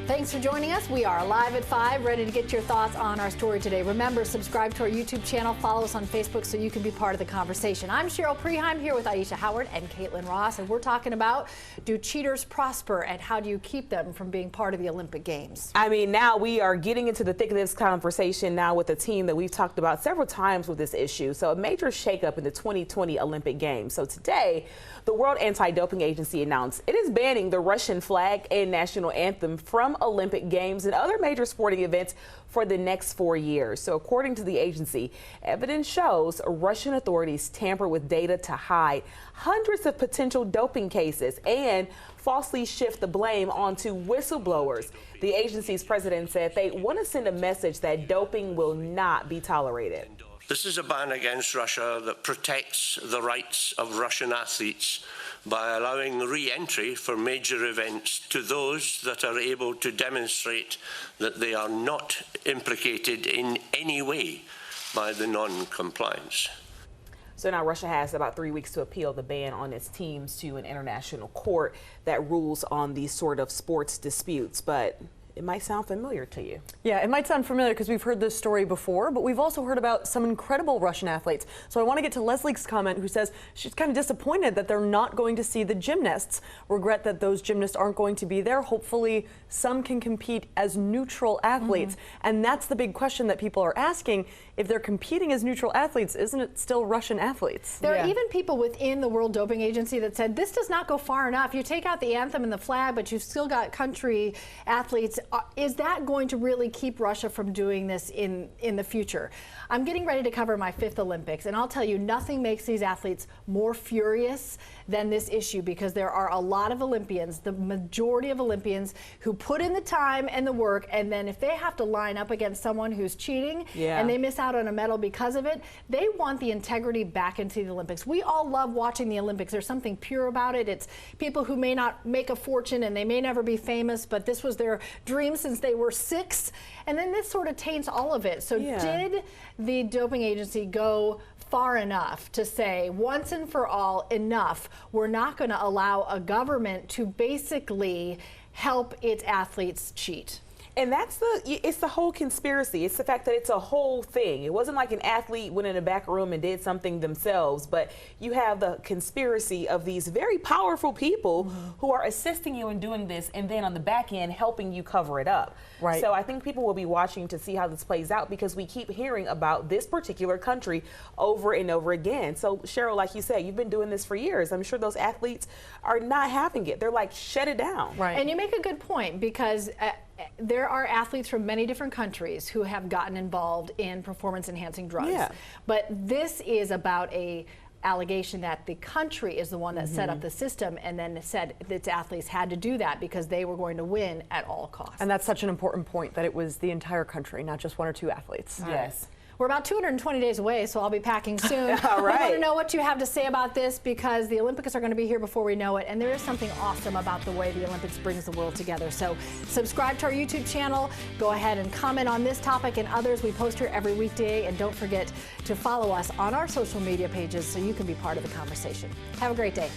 Thanks for joining us. We are live at 5, ready to get your thoughts on our story today. Remember, subscribe to our YouTube channel, follow us on Facebook so you can be part of the conversation. I'm Cheryl Preheim here with Aisha Howard and Caitlin Ross, and we're talking about, do cheaters prosper and how do you keep them from being part of the Olympic Games? I mean, now we are getting into the thick of this conversation now with a team that we've talked about several times with this issue. So a major shakeup in the 2020 Olympic Games. So today, the World Anti-Doping Agency announced it is banning the Russian flag and national anthem from Olympic Games and other major sporting events for the next 4 years. So according to the agency, evidence shows Russian authorities tamper with data to hide hundreds of potential doping cases and falsely shift the blame onto whistleblowers. The agency's president said they want to send a message that doping will not be tolerated. This is a ban against Russia that protects the rights of Russian athletes by allowing re-entry for major events to those that are able to demonstrate that they are not implicated in any way by the non-compliance. So now Russia has about 3 weeks to appeal the ban on its teams to an international court that rules on these sort of sports disputes. But it might sound familiar to you. Yeah, it might sound familiar because we've heard this story before, but we've also heard about some incredible Russian athletes. So I want to get to Leslie's comment, who says she's kind of disappointed that they're not going to see the gymnasts. Regret that those gymnasts aren't going to be there. Hopefully some can compete as neutral athletes. And that's the big question that people are asking. If they're competing as neutral athletes, isn't it still Russian athletes? There are even people within the World Doping Agency that said this does not go far enough. You take out the anthem and the flag, but you've still got country athletes. Is that going to really keep Russia from doing this in the future? I'm getting ready to cover my 5th Olympics, and I'll tell you, nothing makes these athletes more furious than this issue, because there are a lot of Olympians, the majority of Olympians, who put in the time and the work, and then if they have to line up against someone who's cheating and they miss out on a medal because of it, they want the integrity back into the Olympics. We all love watching the Olympics. There's something pure about it. It's people who may not make a fortune and they may never be famous, but this was their dream since they were 6, and then this sort of taints all of it. So did the doping agency go far enough to say once and for all, enough? We're not going to allow a government to basically help its athletes cheat. And it's the whole conspiracy. It's the fact that it's a whole thing. It wasn't like an athlete went in a back room and did something themselves, but you have the conspiracy of these very powerful people who are assisting you in doing this, and then on the back end helping you cover it up. Right. So I think people will be watching to see how this plays out, because we keep hearing about this particular country over and over again. So Cheryl, like you said, you've been doing this for years. I'm sure those athletes are not having it. They're like, shut it down. Right. And you make a good point, because there are athletes from many different countries who have gotten involved in performance-enhancing drugs. Yeah. But this is about a allegation that the country is the one that set up the system and then said its athletes had to do that because they were going to win at all costs. And that's such an important point, that it was the entire country, not just 1 or 2 athletes. Yes. We're about 220 days away, so I'll be packing soon. All right. I want to know what you have to say about this, because the Olympics are going to be here before we know it, and there is something awesome about the way the Olympics brings the world together. So subscribe to our YouTube channel. Go ahead and comment on this topic and others. We post here every weekday, and don't forget to follow us on our social media pages so you can be part of the conversation. Have a great day.